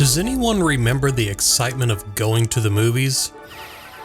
Does anyone remember the excitement of going to the movies?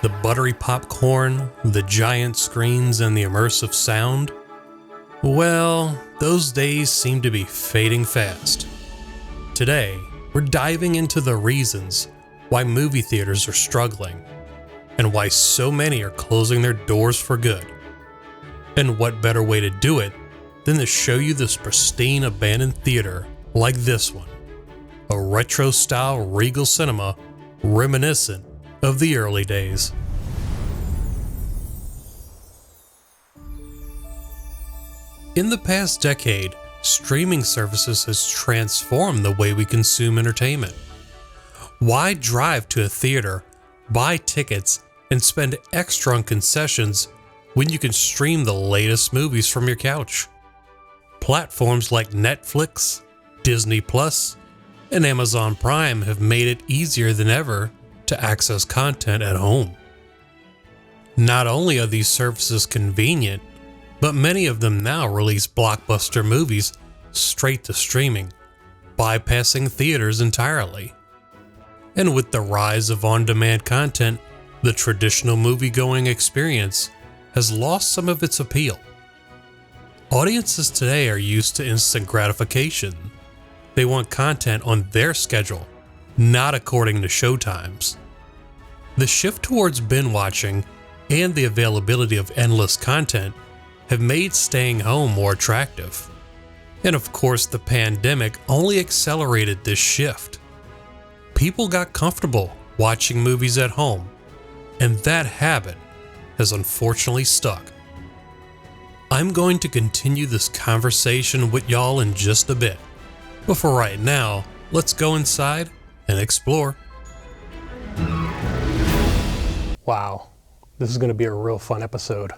The buttery popcorn, the giant screens, and the immersive sound? Well, those days seem to be fading fast. Today, we're diving into the reasons why movie theaters are struggling, and why so many are closing their doors for good. And what better way to do it than to show you this pristine abandoned theater like this one, a retro-style Regal Cinema reminiscent of the early days. In the past decade, streaming services has transformed the way we consume entertainment. Why drive to a theater, buy tickets, and spend extra on concessions when you can stream the latest movies from your couch? Platforms like Netflix, Disney Plus, and Amazon Prime have made it easier than ever to access content at home. Not only are these services convenient, but many of them now release blockbuster movies straight to streaming, bypassing theaters entirely. And with the rise of on-demand content, the traditional movie-going experience has lost some of its appeal. Audiences today are used to instant gratification. They want content on their schedule, not according to showtimes. The shift towards binge watching and the availability of endless content have made staying home more attractive. And of course, the pandemic only accelerated this shift. People got comfortable watching movies at home, and that habit has unfortunately stuck. I'm going to continue this conversation with y'all in just a bit, but for right now, let's go inside and explore. Wow, this is going to be a real fun episode.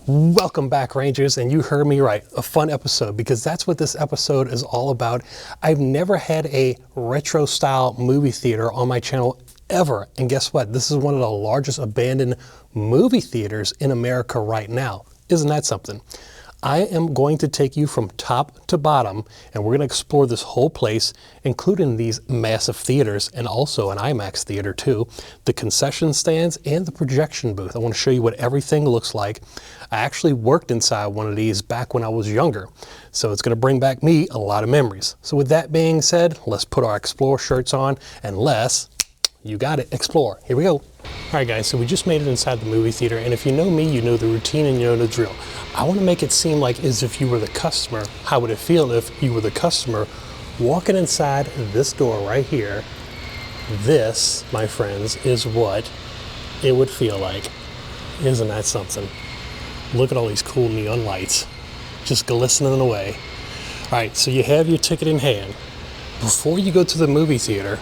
Welcome back, Rangers, and you heard me right, a fun episode, because that's what this episode is all about. I've never had a retro style movie theater on my channel ever, and guess what? This is one of the largest abandoned movie theaters in America right now. Isn't that something? I am going to take you from top to bottom, and we're going to explore this whole place, including these massive theaters and also an IMAX theater too, the concession stands and the projection booth. I want to show you what everything looks like. I actually worked inside one of these back when I was younger, so it's going to bring back me a lot of memories. So with that being said, let's put our Explore shirts on and let's, you got it, explore. Here we go. All right, guys, so we just made it inside the movie theater, and if you know me, you know the routine and you know the drill. I want to make it seem like as if you were the customer. How would it feel if you were the customer walking inside this door right here? This, my friends, is what it would feel like. Isn't that something? Look at all these cool neon lights just glistening away. All right, so you have your ticket in hand. Before you go to the movie theater,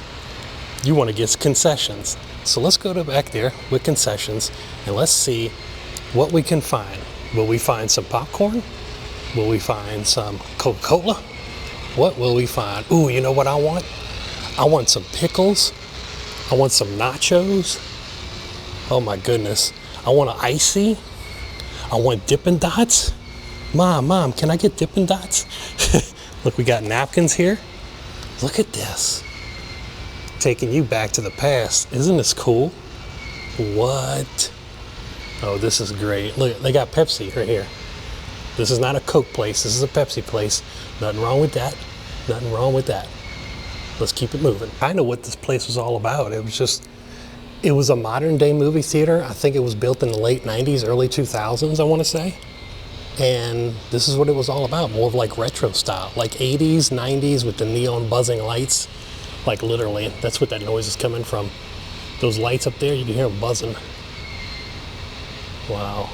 you want to get concessions. So let's go to back there with concessions and let's see what we can find. Will we find some popcorn? Will we find some Coca-Cola? What will we find? Ooh, you know what I want? I want some pickles. I want some nachos. Oh my goodness. I want an icy. I want Dippin' Dots. Mom, can I get Dippin' Dots? Look, we got napkins here. Look at this. Taking you back to the past. Isn't this cool? What? Oh, this is great. Look, they got Pepsi right here. This is not a Coke place. This is a Pepsi place. Nothing wrong with that. Nothing wrong with that. Let's keep it moving. I know what this place was all about. It was a modern day movie theater. I think it was built in the late 90s, early 2000s, I want to say. And this is what it was all about. More of like retro style, like 80s, 90s with the neon buzzing lights. Like literally, that's what that noise is coming from. Those lights up there, you can hear them buzzing. Wow.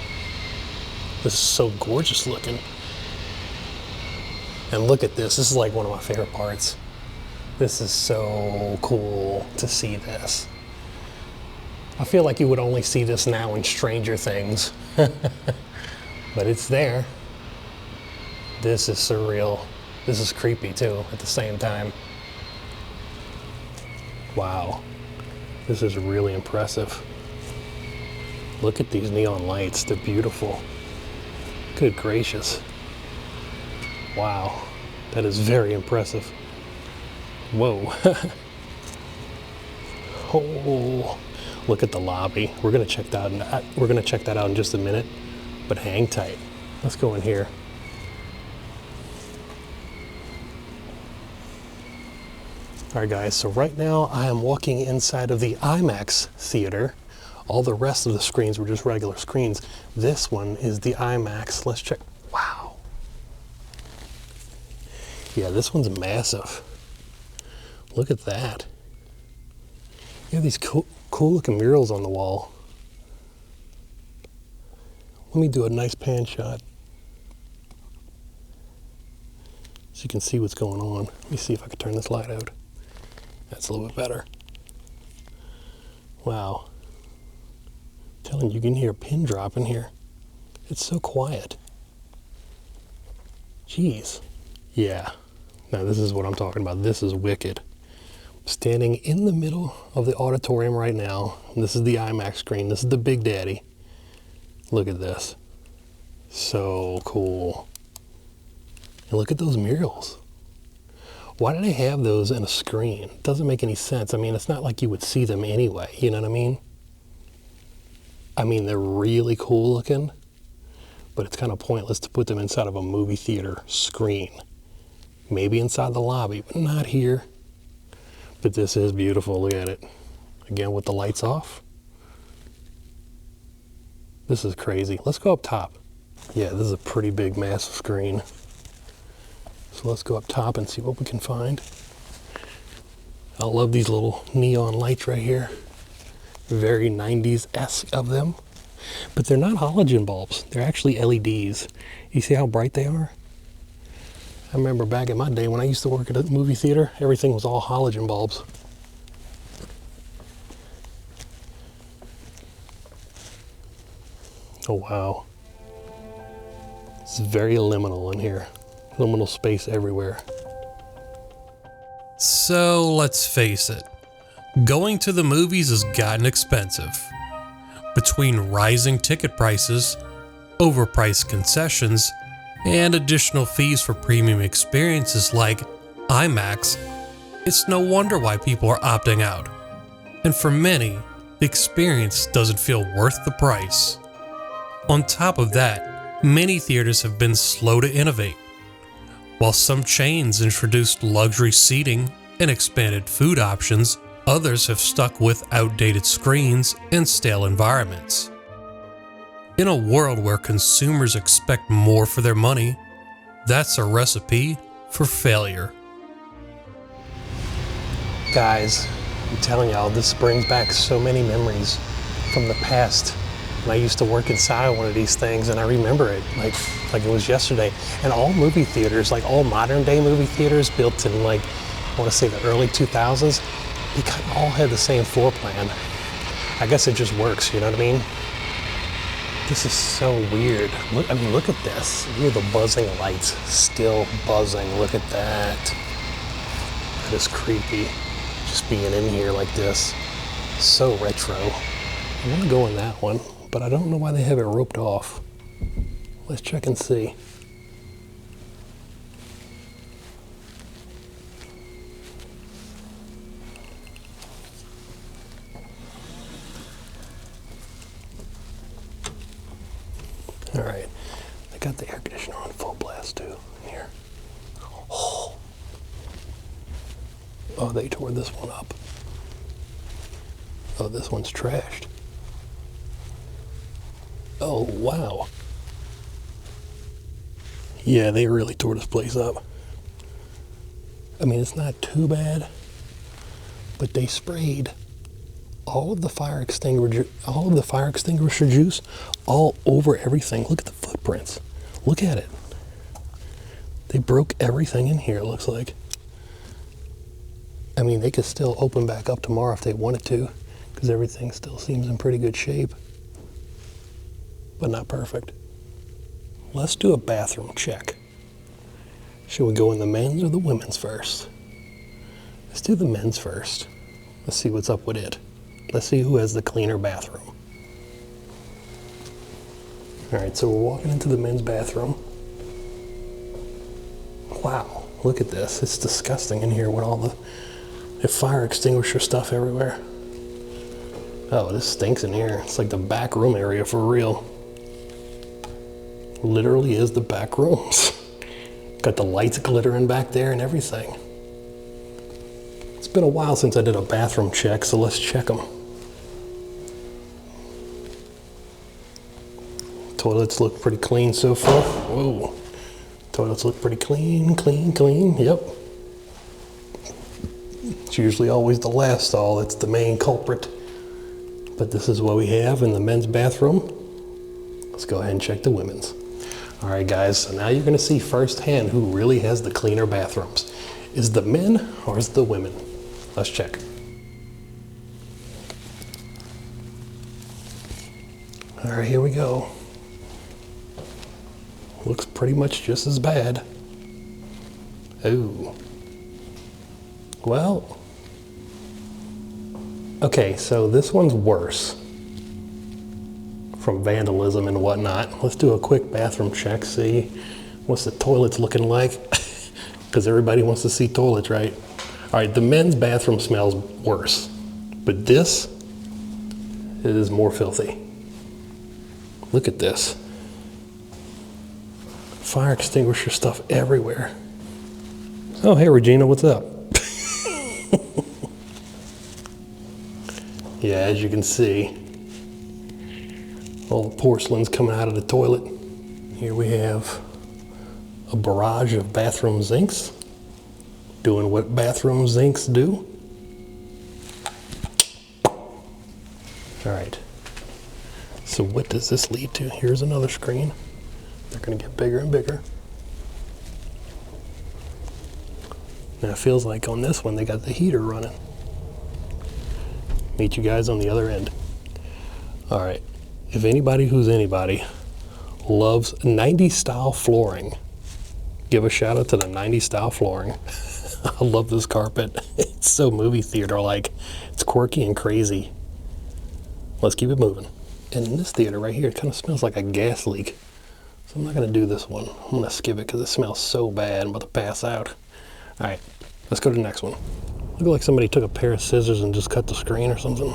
This is so gorgeous looking. And look at this. This is like one of my favorite parts. This is so cool to see this. I feel like you would only see this now in Stranger Things. But it's there. This is surreal. This is creepy too at the same time. Wow. This is really impressive. Look at these neon lights. They're beautiful. Good gracious. Wow. That is very impressive. Whoa. Oh, look at the lobby. We're gonna check that out. We're gonna check that out in just a minute, but hang tight. Let's go in here. All right, guys, so right now I am walking inside of the IMAX theater. All the rest of the screens were just regular screens. This one is the IMAX. Let's check. Wow. Yeah, this one's massive. Look at that. You have these cool looking murals on the wall. Let me do a nice pan shot so you can see what's going on. Let me see if I can turn this light out. That's a little bit better. Wow. I'm telling you, you can hear a pin drop in here. It's so quiet. Jeez. Yeah. Now this is what I'm talking about. This is wicked. Standing in the middle of the auditorium right now. This is the IMAX screen. This is the Big Daddy. Look at this. So cool. And look at those murals. Why do they have those in a screen? It doesn't make any sense. I mean, it's not like you would see them anyway. You know what I mean? I mean, they're really cool looking, but it's kind of pointless to put them inside of a movie theater screen. Maybe inside the lobby, but not here. But this is beautiful. Look at it. Again, with the lights off. This is crazy. Let's go up top. Yeah, this is a pretty big, massive screen. So let's go up top and see what we can find. I love these little neon lights right here. Very 90s-esque of them. But they're not halogen bulbs. They're actually LEDs. You see how bright they are? I remember back in my day when I used to work at a movie theater, everything was all halogen bulbs. Oh wow. It's very liminal in here. Liminal space everywhere. So let's face it, going to the movies has gotten expensive. Between rising ticket prices, overpriced concessions, and additional fees for premium experiences like IMAX, it's no wonder why people are opting out. And for many, the experience doesn't feel worth the price. On top of that, many theaters have been slow to innovate. While some chains introduced luxury seating and expanded food options, others have stuck with outdated screens and stale environments. In a world where consumers expect more for their money, that's a recipe for failure. Guys, I'm telling y'all, this brings back so many memories from the past. When I used to work inside one of these things, and I remember it like it was yesterday. And all movie theaters, like all modern day movie theaters built in I want to say the early 2000s, they kind of all had the same floor plan. I guess it just works, you know what I mean? This is so weird. Look at this. You hear the buzzing lights still buzzing. Look at that. That is creepy. Just being in here like this. So retro. I want to go in that one, but I don't know why they have it roped off. Let's check and see. All right, I got the air conditioner on full blast too in here. Oh, they tore this one up. Oh, this one's trashed. Oh, wow. Yeah, they really tore this place up. I mean, it's not too bad, but they sprayed all of the fire extinguisher juice all over everything. Look at the footprints. Look at it. They broke everything in here, it looks like. I mean, they could still open back up tomorrow if they wanted to, because everything still seems in pretty good shape, but not perfect. Let's do a bathroom check. Should we go in the men's or the women's first? Let's do the men's first. Let's see what's up with it. Let's see who has the cleaner bathroom. All right, so we're walking into the men's bathroom. Wow, Look at this. It's disgusting in here with all the fire extinguisher stuff everywhere. Oh, this stinks in here. It's like the back room area for real. Literally is the back rooms. Got the lights glittering back there and everything. It's been a while since I did a bathroom check, so let's check them. Toilets look pretty clean so far. Whoa. Toilets look pretty clean, clean. Yep. It's usually always the last stall that's the main culprit. But this is what we have in the men's bathroom. Let's go ahead and check the women's. All right, guys, so now you're gonna see firsthand who really has the cleaner bathrooms. Is it the men or is it the women? Let's check. All right, here we go. Looks pretty much just as bad. Oh. Well. Okay, so this one's worse. From vandalism and whatnot. Let's do a quick bathroom check, see what's the toilets looking like. Because everybody wants to see toilets, right? All right, the men's bathroom smells worse. But this is more filthy. Look at this. Fire extinguisher stuff everywhere. Oh, hey, Regina, what's up? Yeah, as you can see, all the porcelain's coming out of the toilet. Here we have a barrage of bathroom sinks, doing what bathroom sinks do. All right, so what does this lead to? Here's another screen. They're gonna get bigger and bigger. Now it feels like on this one they got the heater running. Meet you guys on the other end. All right, if anybody who's anybody loves 90s style flooring, give a shout out to the 90s style flooring. I love this carpet. It's so movie theater-like. It's quirky and crazy. Let's keep it moving. And in this theater right here, it kind of smells like a gas leak. So I'm not gonna do this one. I'm gonna skip it because it smells so bad. I'm about to pass out. All right, let's go to the next one. Look like somebody took a pair of scissors and just cut the screen or something.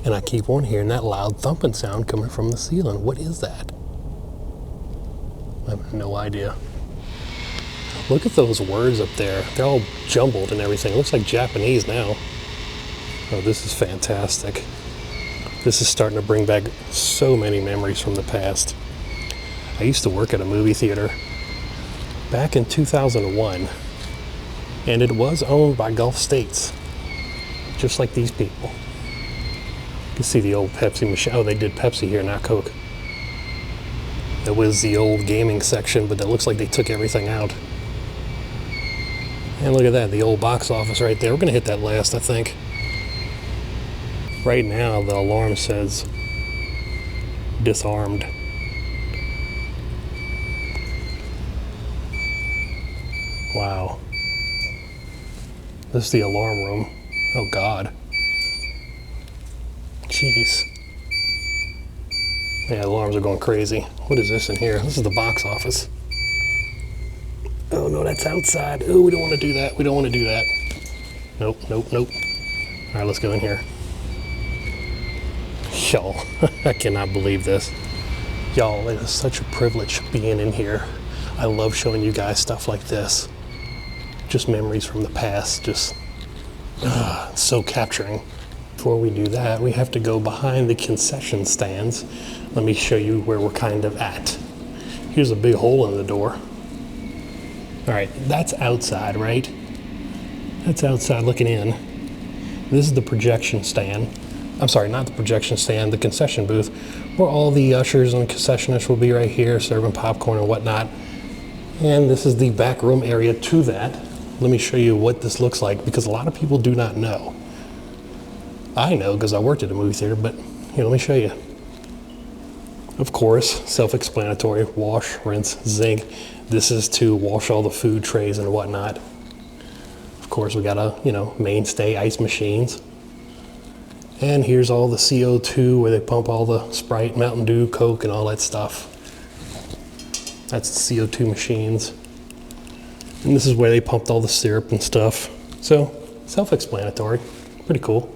And I keep on hearing that loud thumping sound coming from the ceiling. What is that? I have no idea. Look at those words up there. They're all jumbled and everything. It looks like Japanese now. Oh, this is fantastic. This is starting to bring back so many memories from the past. I used to work at a movie theater back in 2001, and it was owned by Gulf States, just like these people. You can see the old Pepsi machine. Oh, they did Pepsi here, not Coke. That was the old gaming section, but it looks like they took everything out. And look at that, the old box office right there. We're gonna hit that last, I think. Right now, the alarm says disarmed. Wow. This is the alarm room. Oh God. Jeez. Yeah, alarms are going crazy. What is this in here? This is the box office. Oh no, that's outside. Oh, we don't want to do that. We don't want to do that. Nope, nope, nope. All right, let's go in here. Y'all, I cannot believe this. Y'all, it is such a privilege being in here. I love showing you guys stuff like this. Just memories from the past, just so capturing. Before we do that, we have to go behind the concession stands. Let me show you where we're kind of at. Here's a big hole in the door. All right, that's outside, right? That's outside looking in. This is the projection stand. I'm sorry, not the projection stand, the concession booth, where all the ushers and concessionists will be right here serving popcorn and whatnot. And this is the back room area to that. Let me show you what this looks like, because a lot of people do not know. I know because I worked at a movie theater, but here, let me show you. Of course, self-explanatory, wash, rinse, zinc. This is to wash all the food trays and whatnot. Of course, we got a, mainstay ice machines. And here's all the CO2 where they pump all the Sprite, Mountain Dew, Coke, and all that stuff. That's the CO2 machines. And this is where they pumped all the syrup and stuff. So, self-explanatory. Pretty cool.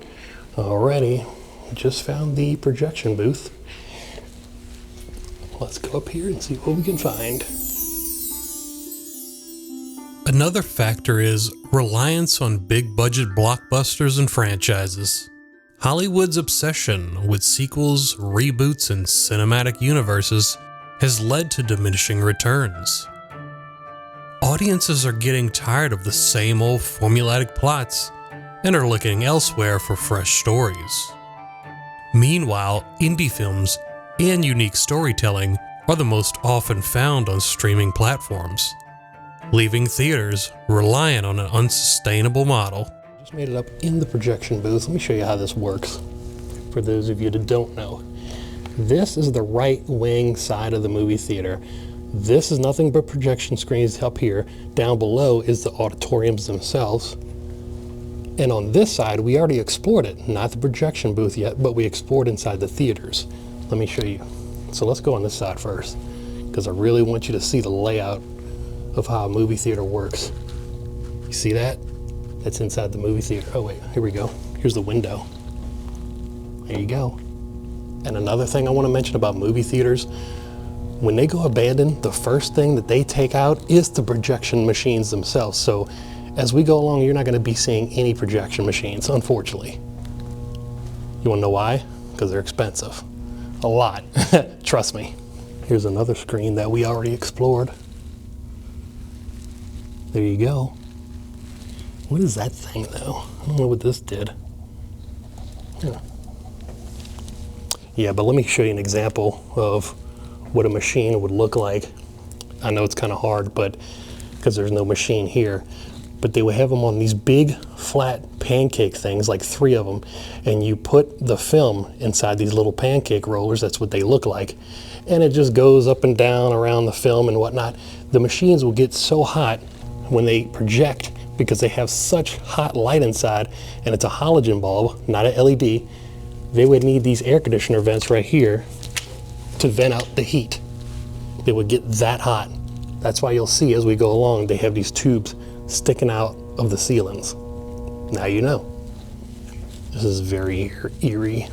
Alrighty, just found the projection booth. Let's go up here and see what we can find. Another factor is reliance on big budget blockbusters and franchises. Hollywood's obsession with sequels, reboots, and cinematic universes has led to diminishing returns. Audiences are getting tired of the same old formulaic plots and are looking elsewhere for fresh stories. Meanwhile, indie films and unique storytelling are the most often found on streaming platforms, leaving theaters reliant on an unsustainable model. Just made it up in the projection booth. Let me show you how this works, for those of you that don't know. This is the right wing side of the movie theater. This is nothing but projection screens up here. Down below is the auditoriums themselves. And on this side, we already explored it. Not the projection booth yet, but we explored inside the theaters. Let me show you. So let's go on this side first, because I really want you to see the layout of how a movie theater works. You see that? That's inside the movie theater. Oh wait, here we go. Here's the window. There you go. And another thing I want to mention about movie theaters, when they go abandoned, the first thing that they take out is the projection machines themselves. So as we go along, you're not going to be seeing any projection machines, unfortunately. You want to know why? Because they're expensive. A lot. Trust me. Here's another screen that we already explored. There you go. What is that thing though? I don't know what this did. Yeah, but let me show you an example of what a machine would look like. I know it's kind of hard, but because there's no machine here, but they would have them on these big flat pancake things, like 3 of them, and you put the film inside these little pancake rollers. That's what they look like, and it just goes up and down around the film and whatnot. The machines will get so hot when they project, because they have such hot light inside, and it's a halogen bulb, not an LED. They would need these air conditioner vents right here to vent out the heat. They would get that hot. That's why you'll see as we go along, they have these tubes sticking out of the ceilings. Now you know. This is very eerie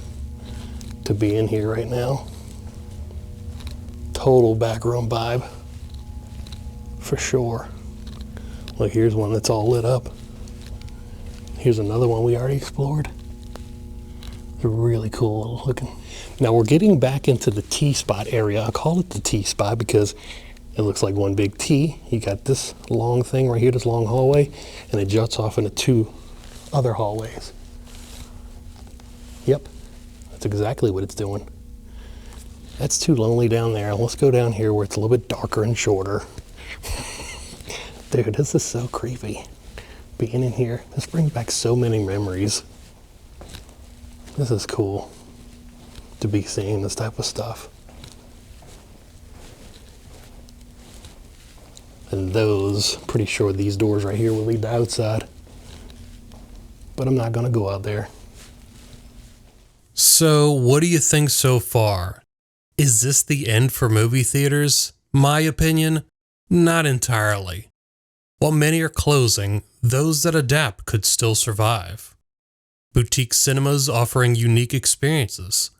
to be in here right now. Total backroom vibe, for sure. Look, here's one that's all lit up. Here's another one we already explored. They're really cool looking. Now we're getting back into the T-spot area. I call it the T-spot because it looks like one big T. You got this long thing right here, this long hallway, and it juts off into 2 other hallways. Yep, that's exactly what it's doing. That's too lonely down there. Let's go down here where it's a little bit darker and shorter. Dude, this is so creepy. Being in here, this brings back so many memories. This is cool to be seeing this type of stuff. And those, pretty sure these doors right here will lead to outside. But I'm not gonna go out there. So, what do you think so far? Is this the end for movie theaters? My opinion, not entirely. While many are closing, those that adapt could still survive. Boutique cinemas offering unique experiences,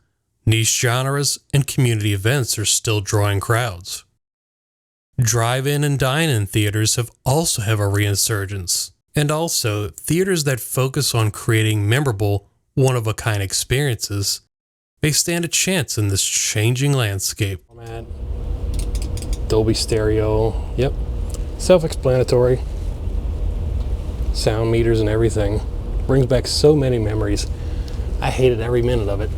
niche genres, and community events are still drawing crowds. Drive-in and dine-in theaters have a resurgence, and also theaters that focus on creating memorable, one-of-a-kind experiences may stand a chance in this changing landscape. Dolby stereo, yep. Self-explanatory. Sound meters and everything. Brings back so many memories. I hated every minute of it.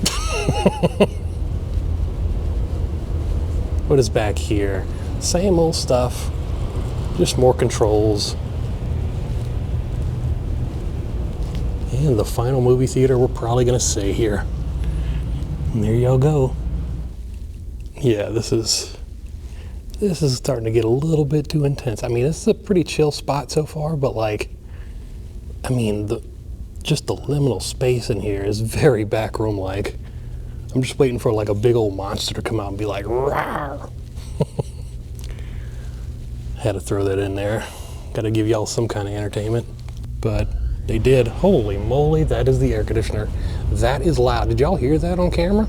What is back here? Same old stuff, just more controls. And the final movie theater we're probably gonna see here. And there y'all go. Yeah, this is starting to get a little bit too intense. I mean, this is a pretty chill spot so far, but like, I mean, just the liminal space in here is very backroom-like. I'm just waiting for like a big old monster to come out and be like, rawr. Had to throw that in there. Gotta give y'all some kind of entertainment. But they did. Holy moly, that is the air conditioner. That is loud. Did y'all hear that on camera?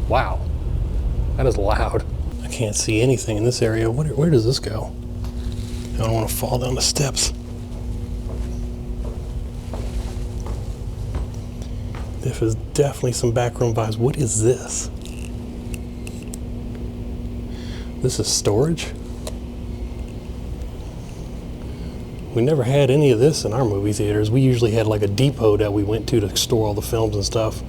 Wow. That is loud. I can't see anything in this area. Where does this go? I don't want to fall down the steps. This is definitely some backroom vibes. What is this? This is storage? We never had any of this in our movie theaters. We usually had like a depot that we went to store all the films and stuff.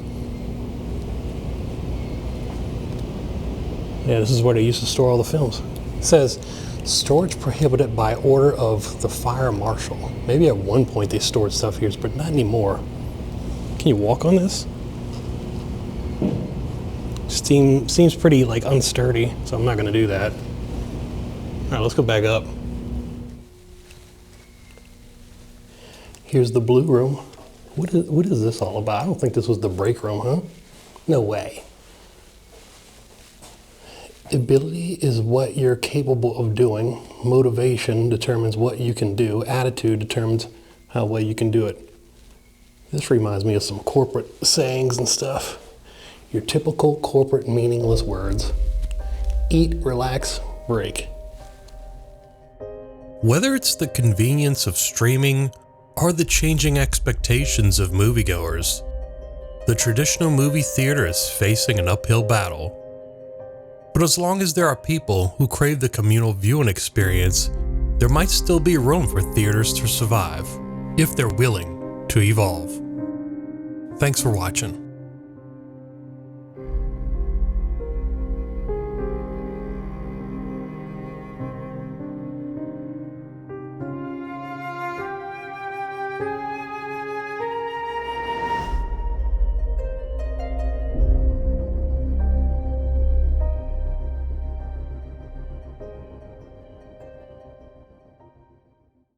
Yeah, this is where they used to store all the films. It says, storage prohibited by order of the fire marshal. Maybe at one point they stored stuff here, but not anymore. Can you walk on this? Seems pretty like unsturdy, so I'm not gonna do that. All right, let's go back up. Here's the blue room. What is this all about? I don't think this was the break room, huh? No way. Ability is what you're capable of doing. Motivation determines what you can do. Attitude determines how well you can do it. This reminds me of some corporate sayings and stuff. Your typical corporate meaningless words. Eat, relax, break. Whether it's the convenience of streaming or the changing expectations of moviegoers, the traditional movie theater is facing an uphill battle. But as long as there are people who crave the communal viewing experience, there might still be room for theaters to survive, if they're willing to evolve. Thanks for watching.